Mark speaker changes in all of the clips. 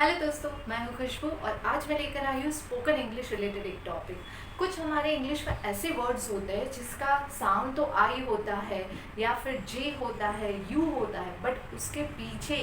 Speaker 1: Hello दोस्तों, मैं हूं खुशबू और आज मैं लेकर आई हूँ स्पोकन इंग्लिश रिलेटेड एक टॉपिक। कुछ हमारे इंग्लिश में ऐसे वर्ड्स होते हैं जिसका साउंड तो आई होता है या फिर जे होता है, यू होता है, बट उसके पीछे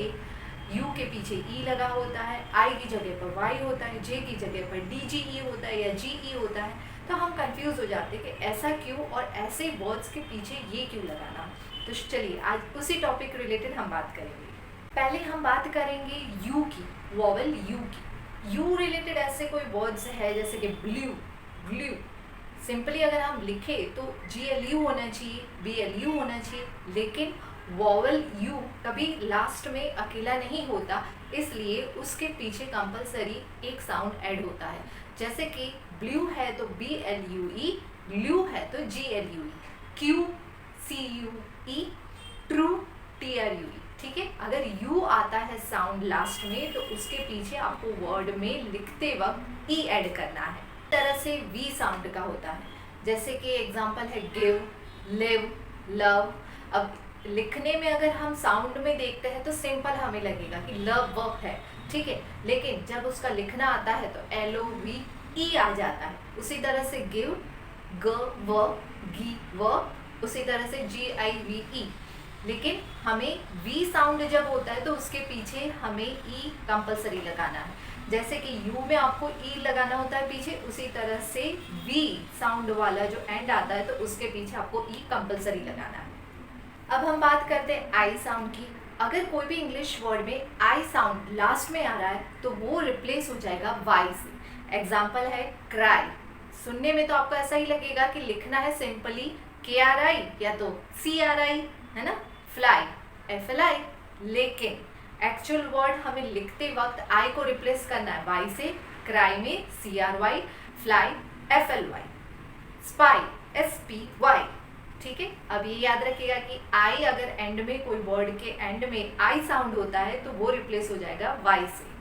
Speaker 1: यू के पीछे ई लगा होता है, आई की जगह पर वाई होता है, जे की जगह पर डी जी ई होता है या जी ई होता है। तो हम कंफ्यूज हो जाते हैं कि ऐसा क्यों और ऐसे वर्ड्स के पीछे ये क्यों लगाना। तो चलिए आज उसी टॉपिक रिलेटेड हम बात करेंगे। पहले हम बात करेंगे यू की, वॉवल यू की। यू रिलेटेड ऐसे कोई वर्ड्स है जैसे कि ब्लू, ग्लू। सिंपली अगर हम लिखे तो जी एल यू होना चाहिए, बी एल यू होना चाहिए, लेकिन वॉवल यू कभी लास्ट में अकेला नहीं होता, इसलिए उसके पीछे कंपलसरी एक साउंड ऐड होता है। जैसे कि ब्लू है तो B L U E, glue है तो G L U E, cue C U E, true T R U E. ठीक है, अगर यू आता है साउंड लास्ट में तो उसके पीछे आपको वर्ड में लिखते वक्त ई ऐड करना है। इस तरह से वी साउंड का होता है, जैसे कि एग्जांपल है गिव, लिव, लव। अब लिखने में अगर हम साउंड में देखते हैं तो सिंपल हमें लगेगा कि लव वर्ब है, ठीक है, लेकिन जब उसका लिखना आता है तो एल ओ वी ई आ जाता है। उसी तरह से गिव, ग व, गी व, उसी तरह से जी आई वी ई। लेकिन हमें वी साउंड जब होता है तो उसके पीछे हमें ई कंपलसरी लगाना है। जैसे कि यू में आपको ई लगाना होता है पीछे, उसी तरह से वी साउंड वाला जो एंड आता है तो उसके पीछे आपको ई कंपलसरी लगाना है। अब हम बात करते हैं आई साउंड की। अगर कोई भी इंग्लिश वर्ड में आई साउंड लास्ट में आ रहा है तो वो रिप्लेस हो जाएगा वाई से। एग्जाम्पल है क्राई। सुनने में तो आपको ऐसा ही लगेगा कि लिखना है सिंपली के आर आई या तो सी आर आई, है ना, फ्लाई, एफ एल आई, लेकिन एक्चुअल वर्ड हमें लिखते वक्त आई को रिप्लेस करना है वाई से। क्राई में C R Y, fly F L Y, spy S P Y. ठीक है, अब ये याद रखिएगा कि आई अगर एंड में, कोई वर्ड के एंड में आई साउंड होता है तो वो रिप्लेस हो जाएगा वाई से।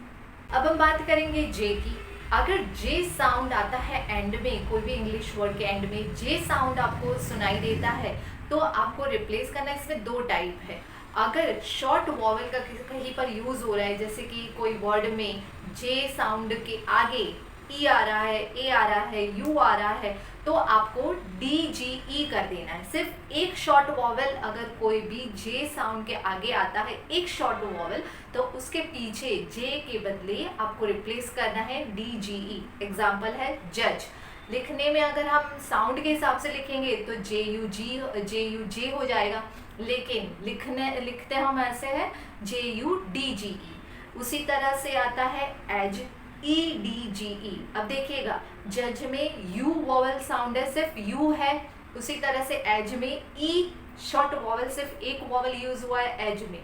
Speaker 1: अब हम बात करेंगे जे की। अगर जे साउंड आता है एंड में, कोई भी इंग्लिश वर्ड के एंड में जे साउंड आपको सुनाई देता है तो आपको रिप्लेस करना है। इसमें दो टाइप है। अगर शॉर्ट वॉवल का कहीं पर यूज हो रहा है, जैसे कि कोई वर्ड में जे साउंड के आगे ई आ रहा है, ए आ रहा है, यू आ रहा है, तो आपको डी जी ई कर देना है। सिर्फ एक शॉर्ट वॉवल अगर कोई भी जे साउंड के आगे आता है, एक शॉर्ट वॉवल, तो उसके पीछे जे के बदले आपको रिप्लेस करना है डी जी ई। एग्जाम्पल है जज। लिखने में अगर हम साउंड के हिसाब से लिखेंगे तो जे यू जे हो जाएगा, लेकिन लिखते हम ऐसे हैं जे यू डी जी ई। उसी तरह से आता है एज, ई डी जी ई। अब देखिएगा जज में यू वॉवल साउंड है, सिर्फ यू है। उसी तरह से एज में ई शॉर्ट वॉवल, सिर्फ एक वॉवल यूज हुआ है एज में।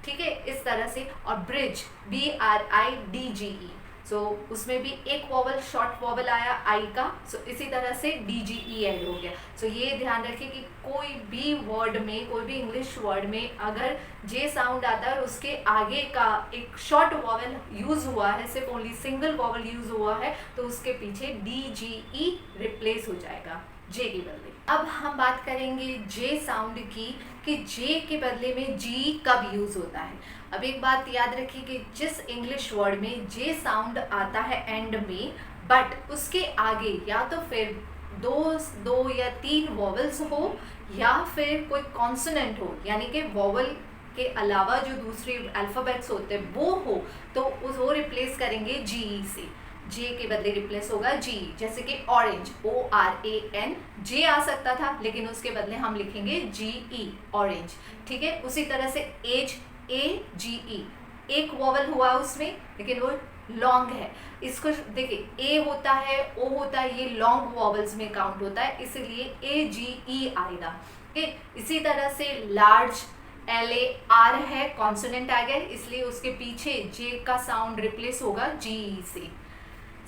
Speaker 1: ठीक है, इस तरह से। और bridge, B R I D G E, so उसमें भी एक वॉवल शॉर्ट वॉवल आया आई का, सो इसी तरह से डी जी ई ऐड हो गया। सो ये ध्यान रखिए कि कोई भी वर्ड में, कोई भी इंग्लिश वर्ड में अगर जे साउंड आता है और उसके आगे का एक शॉर्ट वॉवल यूज हुआ है, सिर्फ ओनली सिंगल वॉवल यूज हुआ है, तो उसके पीछे डी जी ई रिप्लेस हो जाएगा जे के बदले। अब हम बात करेंगे जे साउंड की, कि जे के बदले में जी कब यूज होता है। अब एक बात याद रखिए कि जिस इंग्लिश वर्ड में जे साउंड आता है एंड में, बट उसके आगे या तो फिर दो या तीन वॉवल्स हो या फिर कोई कॉन्सोनेंट हो, यानी कि वॉवल के अलावा जो दूसरे अल्फाबेट्स होते हैं वो हो, तो वो रिप्लेस करेंगे जी से। जे के बदले रिप्लेस होगा जी। जैसे कि orange, O R A N, जे आ सकता था लेकिन उसके बदले हम लिखेंगे जी ई, ऑरेंज। ठीक है, उसी तरह से एज, ए जी ई, एक वॉवल हुआ उसमें लेकिन वो लॉन्ग है। इसको देखिए, ए होता है, ओ होता है, ये लॉन्ग वॉवल्स में काउंट होता है, इसलिए ए जी ई आएगा। ठीक है, इसी तरह से लार्ज, एल ए आर है, कॉन्सोनेंट आ गया, इसलिए उसके पीछे जे का साउंड रिप्लेस होगा जी ई से।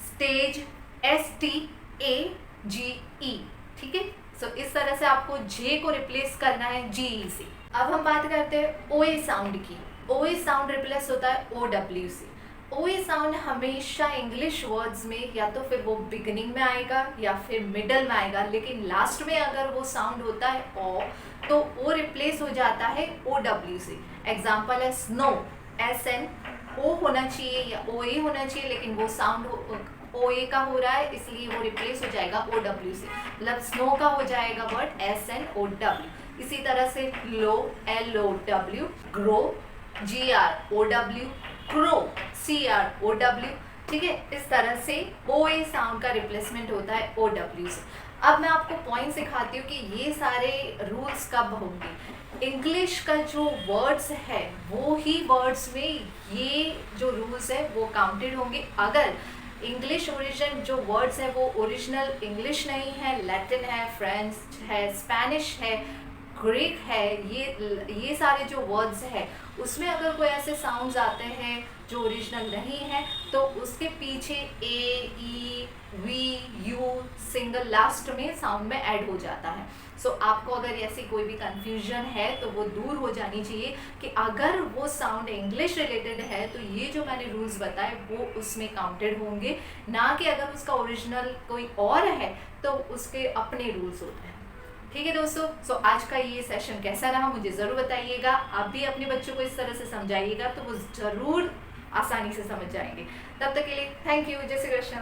Speaker 1: स्टेज, एस टी ए जी ई। ठीक है, सो इस तरह से आपको जे को रिप्लेस करना है जी ई से। अब हम बात करते हैं ओ ए साउंड की। ओ ए साउंड रिप्लेस होता है ओ डब्ल्यू से। ओ ए साउंड हमेशा इंग्लिश वर्ड्स में या तो फिर वो बिगिनिंग में आएगा या फिर मिडल में आएगा, लेकिन लास्ट में अगर वो साउंड होता है ओ, तो वो रिप्लेस हो जाता है ओ डब्ल्यू से। एग्जाम्पल है स्नो, एस एन ओ होना चाहिए या ओ ए होना चाहिए, लेकिन वो साउंड ओ ए का हो रहा है, इसलिए वो रिप्लेस हो जाएगा ओ डब्ल्यू से। मतलब स्नो का हो जाएगा word S N O W. इसी तरह से low L O W, grow G R O W, crow C R O W. ठीक है, इस तरह से ओ ए साउंड का रिप्लेसमेंट होता है ओ डब्ल्यू से। अब मैं आपको पॉइंट सिखाती हूँ कि ये सारे रूल्स कब होंगे। इंग्लिश का जो वर्ड्स है वो ही वर्ड्स में ये जो रूल्स है वो काउंटेड होंगे। अगर इंग्लिश ओरिजिन जो वर्ड्स है वो ओरिजिनल इंग्लिश नहीं है, लैटिन है, फ्रेंच है, स्पेनिश है, ग्रीक है, ये सारे जो वर्ड्स है उसमें अगर कोई ऐसे साउंड्स आते हैं जो ओरिजिनल नहीं है तो उसके पीछे A E V U single last में साउंड में ऐड हो जाता है। सो आपको अगर ऐसी कोई भी कंफ्यूजन है तो वो दूर हो जानी चाहिए कि अगर वो साउंड इंग्लिश रिलेटेड है तो ये जो मैंने रूल्स बताए वो उसमें काउंटेड होंगे, ना कि अगर उसका ओरिजिनल कोई और है तो उसके अपने रूल्स होते हैं। ठीक है दोस्तों, सो आज का ये सेशन कैसा रहा मुझे ज़रूर बताइएगा। आप भी अपने बच्चों को इस तरह से समझाइएगा तो वो ज़रूर आसानी से समझ जाएंगे। तब तक के लिए थैंक यू, जय श्री कृष्ण।